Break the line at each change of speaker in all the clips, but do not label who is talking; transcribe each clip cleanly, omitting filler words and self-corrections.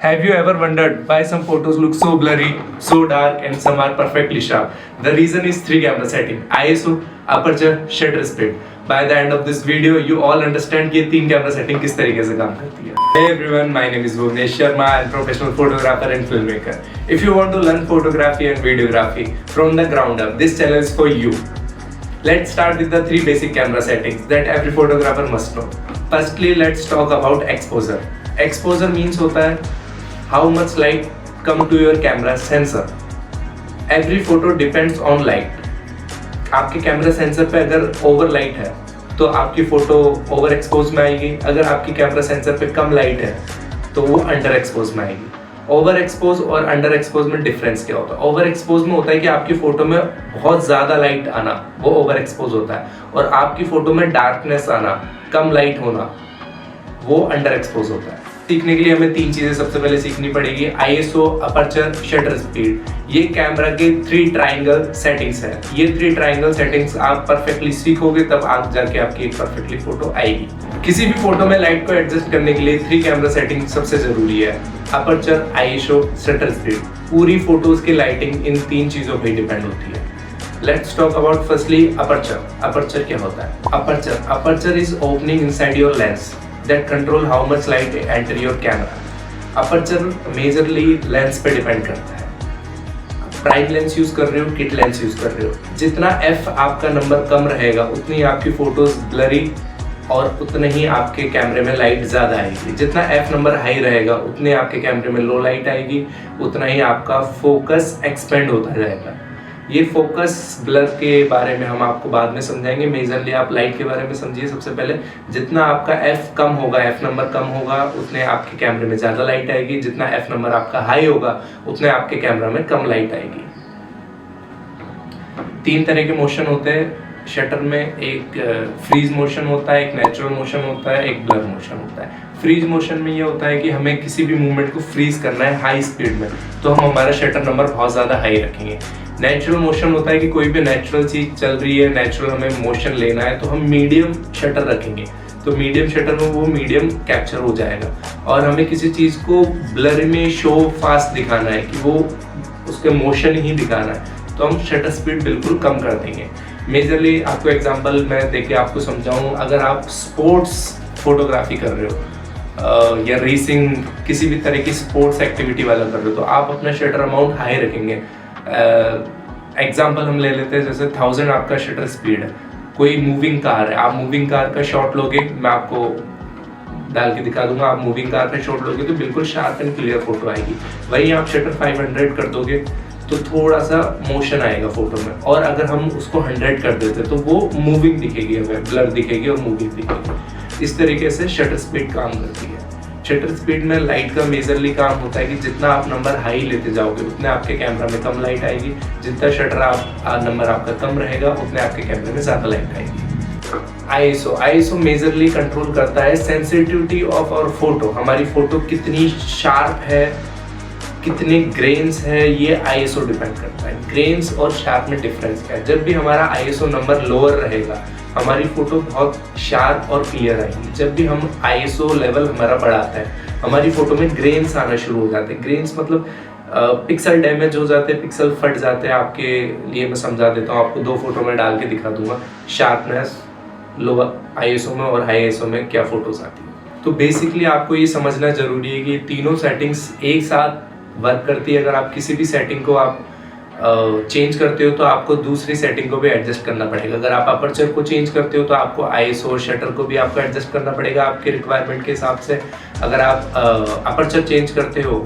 Have you ever wondered why some photos look so blurry, so dark, and some are perfectly sharp? The reason is three camera setting: ISO, aperture, shutter speed. By the end of this video, you all understand कि ये तीन camera setting किस तरीके से काम करती है. Hey everyone, my name is Bhuvnesh Sharma. I'm professional photographer and filmmaker. If you want to learn photography and videography from the ground up, this channel is for you. Let's start with the three basic camera settings that every photographer must know. Firstly, let's talk about exposure. Exposure means होता है how much light come to your camera sensor. Every photo depends on light. आपके camera sensor पे अगर over light है तो आपकी photo over expose में आएगी. अगर आपकी कैमरा सेंसर पे कम लाइट है तो वो अंडर एक्सपोज में आएगी. ओवर एक्सपोज और अंडर एक्सपोज में डिफरेंस क्या होता है? ओवर एक्सपोज में होता है कि आपकी फोटो में बहुत ज्यादा लाइट आना, वो ओवर एक्सपोज होता है. और आपकी फोटो में डार्कनेस आना, कम लाइट होना, वो अंडर एक्सपोज होता है. सीखने के लिए हमें तीन चीजें सबसे पहले सीखनी पड़ेगी: आईएसओ, अपर्चर, शटर स्पीड. ये कैमरा के थ्री ट्राइंगल सेटिंग्स है. ये थ्री ट्राइंगल सेटिंग्स आप परफेक्टली सीखोगे तब आप जाके आपकी एक परफेक्टली फोटो आएगी. किसी भी फोटो में लाइट को एडजस्ट करने के लिए थ्री कैमरा सेटिंग सबसे जरूरी है: अपर्चर, आईएसओ, शटर स्पीड. पूरी फोटोज की लाइटिंग इन तीन चीजों पर डिपेंड होती है. Let's talk about firstly aperture. Aperture क्या होता है? Aperture is opening inside your lens that control how much light enter your camera. Aperture majorly lens पे डिपेंड करता है. प्राइम लेंस यूज कर रहे हो, किट लेंस यूज कर रहे हो, जितना f आपका नंबर कम रहेगा उतनी आपकी फोटोज ब्लरी और उतने ही आपके कैमरे में लाइट ज्यादा आएगी. जितना f नंबर हाई रहेगा उतने आपके कैमरे में लो लाइट आएगी, उतना ही आपका फोकस एक्सपेंड होता जाएगा. ये फोकस ब्लर के बारे में हम आपको बाद में समझाएंगे. मेजरली आप लाइट के बारे में समझिए. सबसे पहले जितना आपका f कम होगा, f नंबर कम होगा, उतने आपके कैमरे में ज़्यादा लाइट आएगी. जितना f नंबर आपका हाई होगा उतने आपके कैमरा में कम लाइट आएगी. तीन तरह के मोशन होते हैं शटर में. एक फ्रीज मोशन होता है, एक नेचुरल मोशन होता है, एक ब्लर मोशन होता है. फ्रीज मोशन में ये होता है कि हमें किसी भी मूवमेंट को फ्रीज करना है हाई स्पीड में, तो हम हमारा शटर नंबर बहुत ज़्यादा हाई रखेंगे. नेचुरल मोशन होता है कि कोई भी नेचुरल चीज़ चल रही है, नेचुरल हमें मोशन लेना है, तो हम मीडियम शटर रखेंगे. तो मीडियम शटर में वो मीडियम कैप्चर हो जाएगा. और हमें किसी चीज़ को ब्लर में शो फास्ट दिखाना है कि वो उसके मोशन ही दिखाना है, तो हम शटर स्पीड बिल्कुल कम कर देंगे. मेजरली आपको एग्जांपल मैं देके आपको समझाऊं. अगर आप स्पोर्ट्स फोटोग्राफी कर रहे हो या रेसिंग, किसी भी तरह की स्पोर्ट्स एक्टिविटी वाला कर रहे हो, तो आप अपना शटर अमाउंट हाई रखेंगे. एग्जांपल हम ले लेते हैं, जैसे 1000 आपका शटर स्पीड है. कोई मूविंग कार है, आप मूविंग कार का शॉट लोगे, मैं आपको डाल के दिखा दूंगा. आप मूविंग कार का शॉट लोगे तो बिल्कुल शार्प एंड क्लियर फोटो आएगी. वहीं आप शटर 500 कर दोगे तो थोड़ा सा मोशन आएगा फोटो में. और अगर हम उसको 100 कर देते तो वो मूविंग दिखेगी, हमें ब्लर दिखेगी और मूविंग दिखेगी. इस तरीके से शटर स्पीड काम करती है. शटर स्पीड में लाइट का मेजरली काम होता है कि जितना आप नंबर हाई लेते जाओगे उतने आपके कैमरा में कम लाइट आएगी. जितना शटर नंबर आपका कम रहेगा उतने आपके कैमरे में ज़्यादा लाइट आएगी. आईएसओ मेजरली कंट्रोल करता है सेंसिटिविटी ऑफ आवर फोटो. हमारी फोटो कितनी शार्प है, कितने ग्रेन्स है, ये आईएसओ डिपेंड करता है. ग्रेन्स और शार्प में डिफरेंस क्या है? जब भी हमारा आईएसओ नंबर लोअर रहेगा हमारी फोटो बहुत शार्प और क्लियर आएगी. जब भी हम आईएसओ लेवल हमारा बढ़ाता है हमारी फोटो में ग्रेन्स आना शुरू हो जाते हैं. ग्रेन्स मतलब पिक्सल डैमेज हो जाते हैं, पिक्सल फट जाते हैं. आपके लिए मैं समझा देता हूँ, आपको दो फोटो में डाल के दिखा दूंगा शार्पनेस लोअर आईएसओ में और हाई आईएसओ में क्या फोटोज आती है. तो बेसिकली आपको ये समझना जरूरी है कि तीनों सेटिंग्स एक साथ वर्क करती है. अगर आप किसी भी सेटिंग को आप चेंज करते हो तो आपको दूसरी सेटिंग को भी एडजस्ट करना पड़ेगा. अगर आप अपर्चर को चेंज करते हो तो आपको आईएसओ और शटर को भी आपको एडजस्ट करना पड़ेगा आपके रिक्वायरमेंट के हिसाब से. अगर आप अपर्चर चेंज करते हो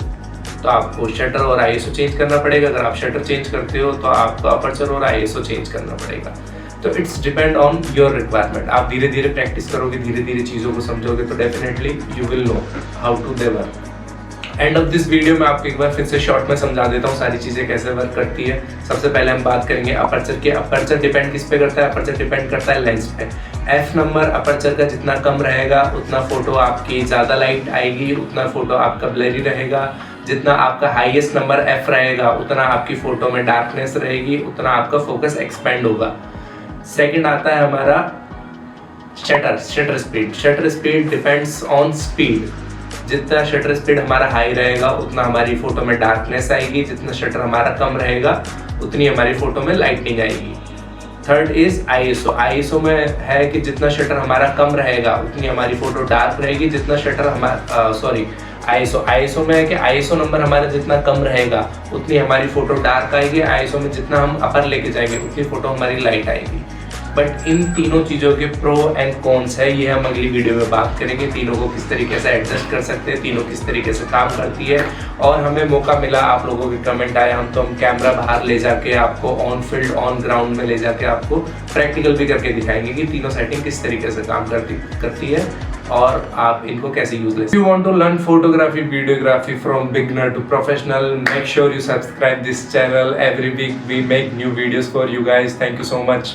तो आपको शटर और आईएसओ चेंज करना पड़ेगा. अगर आप शटर चेंज करते हो तो आपको अपर्चर और आईएसओ चेंज करना पड़ेगा. तो it's depend on your requirement. आप धीरे धीरे प्रैक्टिस करोगे, धीरे धीरे चीज़ों को समझोगे तो definitely you will know how to they work. End of this video में आपको एक बार फिर से शॉर्ट में समझा देता हूँ सारी चीज़ें कैसे वर्क करती है. सबसे पहले हम बात करेंगे अपर्चर के. अपर्चर डिपेंड किस पे करता है? अपर्चर डिपेंड करता है लेंस पे. एफ नंबर अपर्चर का जितना कम रहेगा उतना फोटो आपकी ज़्यादा लाइट आएगी, उतना फोटो आपका ब्लरी रहेगा. जितना आपका हाईएस्ट नंबर एफ रहेगा उतना आपकी फोटो में डार्कनेस रहेगी, उतना आपका फोकस एक्सपेंड होगा. सेकेंड आता है हमारा shutter speed. Shutter speed depends on speed. जितना शटर स्पीड हमारा हाई रहेगा उतना हमारी फोटो में डार्कनेस आएगी, जितना शटर हमारा कम रहेगा उतनी हमारी फोटो में लाइटनिंग आएगी। Third is ISO. आईएसओ में है कि जितना शटर हमारा कम रहेगा उतनी हमारी फोटो डार्क रहेगी, जितना शटर हमारा आईएसओ में है कि आईएसओ नंबर हमारा जितना कम रहेगा उतनी हमारी फोटो डार्क आएगी, आईएसओ में जितना हम अपर लेके जाएंगे उतनी फोटो हमारी लाइट आएगी। बट इन तीनों चीज़ों के प्रो एंड कॉन्स है, ये हम अगली वीडियो में बात करेंगे। तीनों को किस तरीके से एडजस्ट कर सकते हैं, तीनों किस तरीके से काम करती है। और हमें मौका मिला, आप लोगों के कमेंट आए, हम कैमरा बाहर ले जाके आपको ऑन फील्ड ऑन ग्राउंड में ले जाके आपको प्रैक्टिकल भी करके दिखाएंगे कि तीनों सेटिंग किस तरीके से काम करती है और आप इनको कैसे यूज ले सकते हैं। If you want to learn photography, videography from beginner to professional, make sure you subscribe this channel. Every week we make new videos for you guys. Thank you so much.